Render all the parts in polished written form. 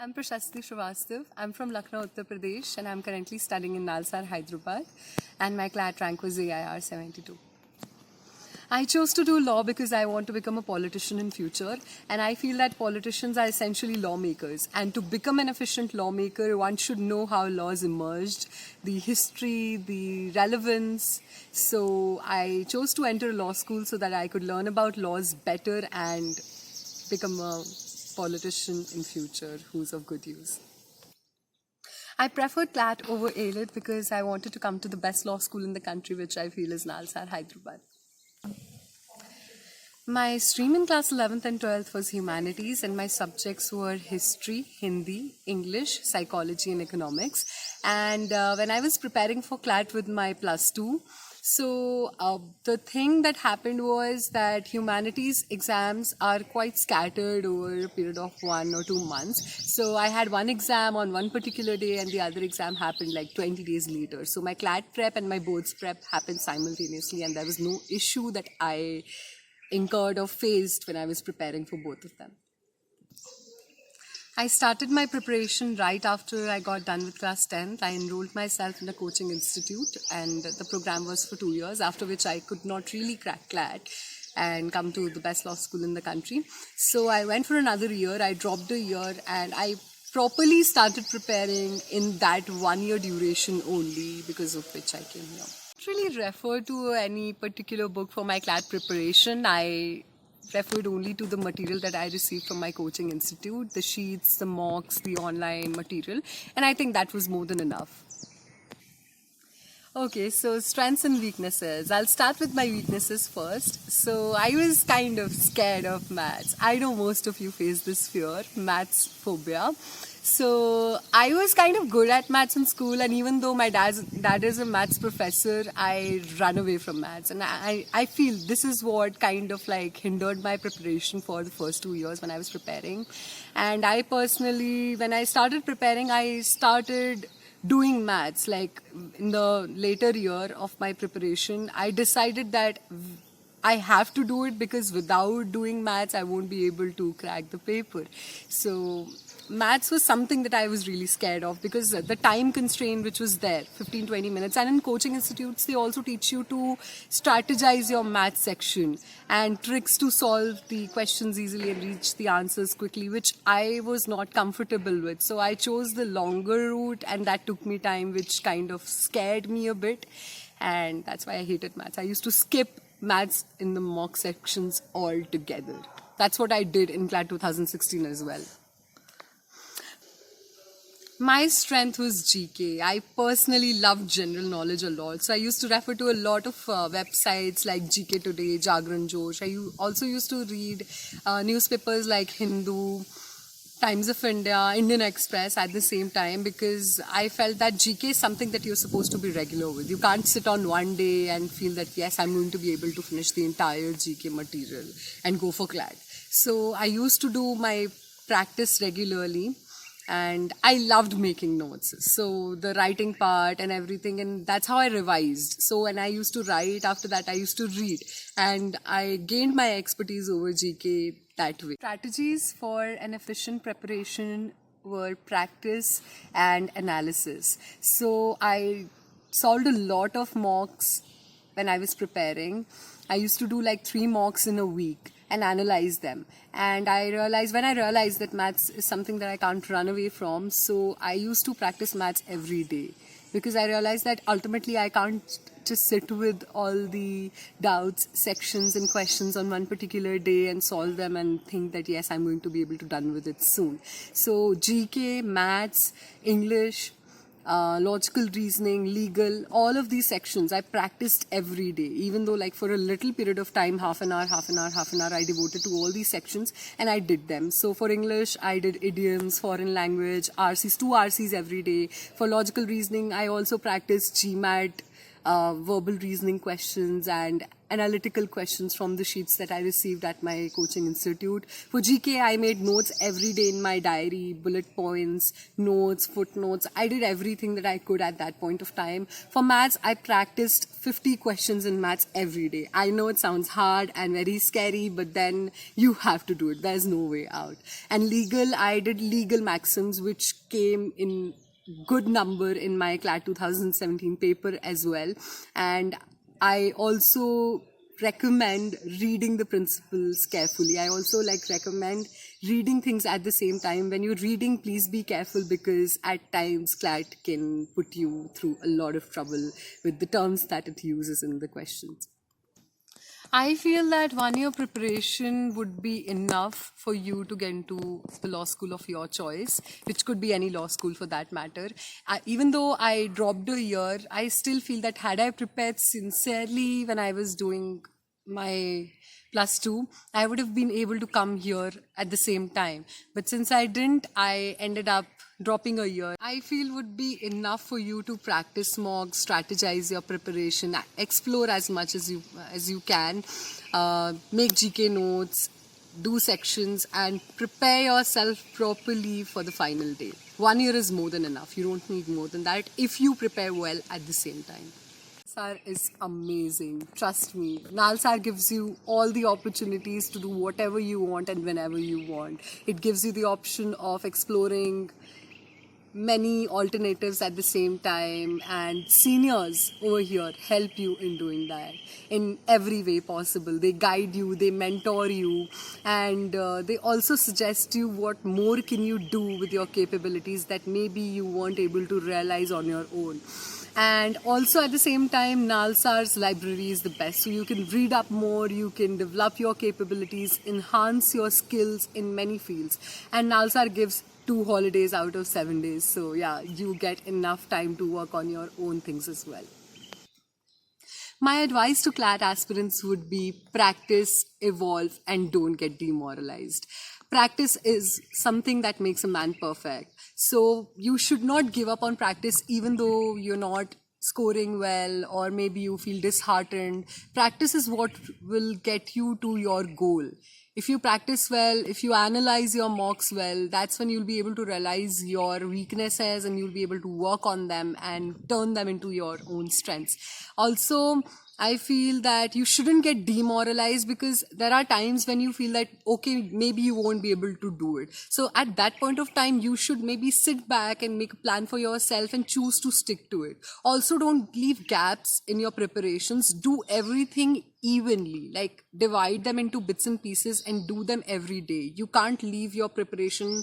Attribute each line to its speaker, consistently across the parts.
Speaker 1: I'm Prashasti. I'm from Lucknow, Uttar Pradesh, and I'm currently studying in NALSAR, Hyderabad, and my CLAT rank was AIR 72. I chose to do law because I want to become a politician in future, and I feel that politicians are essentially lawmakers, and to become an efficient lawmaker, one should know how laws emerged, the history, the relevance. So I chose to enter law school so that I could learn about laws better and become a politician in future who's of good use. I preferred CLAT over AILET because I wanted to come to the best law school in the country, which I feel is NALSAR, Hyderabad. My stream in class 11th and 12th was humanities, and my subjects were history, Hindi, English, psychology and economics. And when I was preparing for CLAT with my plus 2, the thing that happened was that humanities exams are quite scattered over a period of 1 or 2 months. So I had one exam on one particular day and the other exam happened like 20 days later. So my CLAT prep and my boards prep happened simultaneously, and there was no issue that I incurred or faced when I was preparing for both of them. I started my preparation right after I got done with class 10th. I enrolled myself in a coaching institute, and the program was for 2 years, after which I could not really crack CLAT and come to the best law school in the country. So I went for another year. I dropped a year and I properly started preparing in that 1 year duration only, because of which I came here. I don't really refer to any particular book for my CLAT preparation. I referred only to the material that I received from my coaching institute, the sheets, the mocks, the online material, and I think that was more than enough. Okay, so strengths and weaknesses. I'll start with my weaknesses first. So I was kind of scared of maths. I know most of you face this fear, maths phobia. So I was kind of good at maths in school, and even though my dad is a maths professor, I run away from maths. And I feel this is what kind of like hindered my preparation for the first 2 years when I was preparing. And I personally, when I started preparing, I started doing maths. Like in the later year of my preparation, I decided that I have to do it because without doing maths, I won't be able to crack the paper. So maths was something that I was really scared of because the time constraint which was there, 15-20 minutes. And in coaching institutes, they also teach you to strategize your maths section and tricks to solve the questions easily and reach the answers quickly, which I was not comfortable with. So I chose the longer route, and that took me time, which kind of scared me a bit. And that's why I hated maths. I used to skip maths in the mock sections altogether. That's what I did in CLAT 2016 as well. My strength was GK. I personally loved general knowledge a lot. So I used to refer to a lot of websites like GK Today, Jagran Josh. I also used to read newspapers like Hindu, Times of India, Indian Express at the same time, because I felt that GK is something that you're supposed to be regular with. You can't sit on one day and feel that, yes, I'm going to be able to finish the entire GK material and go for CLAT. So I used to do my practice regularly. And I loved making notes. So the writing part and everything, and that's how I revised. So when I used to write, after that I used to read, and I gained my expertise over GK that way. Strategies for an efficient preparation were practice and analysis. So I solved a lot of mocks when I was preparing. I used to do like 3 mocks in a week and analyze them. And when I realized that maths is something that I can't run away from, so I used to practice maths every day, because I realized that ultimately I can't just sit with all the doubts, sections and questions on one particular day and solve them and think that yes, I'm going to be able to done with it soon. So GK, maths, English, logical reasoning, legal, all of these sections I practiced every day, even though like for a little period of time, half an hour, I devoted to all these sections and I did them. So for English, I did idioms, foreign language, RCs, 2 RCs every day. For logical reasoning, I also practiced GMAT, verbal reasoning questions and analytical questions from the sheets that I received at my coaching institute. For GK, I made notes every day in my diary, bullet points, notes, footnotes. I did everything that I could at that point of time. For maths, I practiced 50 questions in maths every day. I know it sounds hard and very scary, but then you have to do it. There's no way out. And legal, I did legal maxims, which came in good number in my CLAT 2017 paper as well. And I also recommend reading the principles carefully. I also recommend reading things at the same time. When you're reading, please be careful, because at times CLAT can put you through a lot of trouble with the terms that it uses in the questions. I feel that 1 year preparation would be enough for you to get into the law school of your choice, which could be any law school for that matter. Even though I dropped a year, I still feel that had I prepared sincerely when I was doing my +2, I would have been able to come here at the same time. But since I didn't, I ended up dropping a year. I feel would be enough for you to practice mock, strategize your preparation, explore as much as you can, make GK notes, do sections, and prepare yourself properly for the final day. 1 year is more than enough. You don't need more than that if you prepare well at the same time. NALSAR is amazing. Trust me. NALSAR gives you all the opportunities to do whatever you want and whenever you want. It gives you the option of exploring many alternatives at the same time, and seniors over here help you in doing that in every way possible. They guide you, they mentor you, and they also suggest you what more can you do with your capabilities that maybe you weren't able to realize on your own. And also at the same time, NALSAR's library is the best. So you can read up more, you can develop your capabilities, enhance your skills in many fields. And NALSAR gives 2 holidays out of 7 days. So yeah, you get enough time to work on your own things as well. My advice to CLAT aspirants would be practice, evolve, and don't get demoralized. Practice is something that makes a man perfect. So you should not give up on practice even though you're not scoring well or maybe you feel disheartened. Practice is what will get you to your goal. If you practice well, if you analyze your mocks well, that's when you'll be able to realize your weaknesses and you'll be able to work on them and turn them into your own strengths. Also, I feel that you shouldn't get demoralized, because there are times when you feel that, okay, maybe you won't be able to do it. So at that point of time, you should maybe sit back and make a plan for yourself and choose to stick to it. Also, don't leave gaps in your preparations. Do everything evenly, divide them into bits and pieces and do them every day. You can't leave your preparation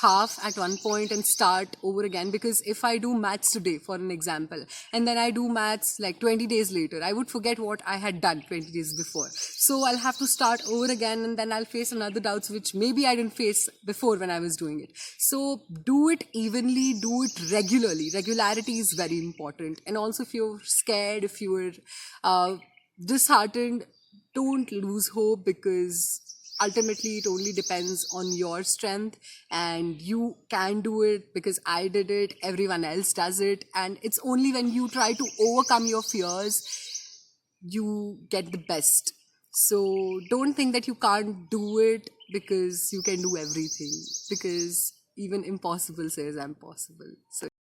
Speaker 1: half at one point and start over again, because if I do maths today, for an example, and then I do maths 20 days later, I would forget what I had done 20 days before. So I'll have to start over again, and then I'll face another doubts which maybe I didn't face before when I was doing it. So do it evenly, do it regularly. Regularity is very important. And also, if you're scared, if you're disheartened, don't lose hope, because ultimately it only depends on your strength, and you can do it, because I did it, everyone else does it, and it's only when you try to overcome your fears you get the best. So don't think that you can't do it, because you can do everything, because even impossible says I'm possible. So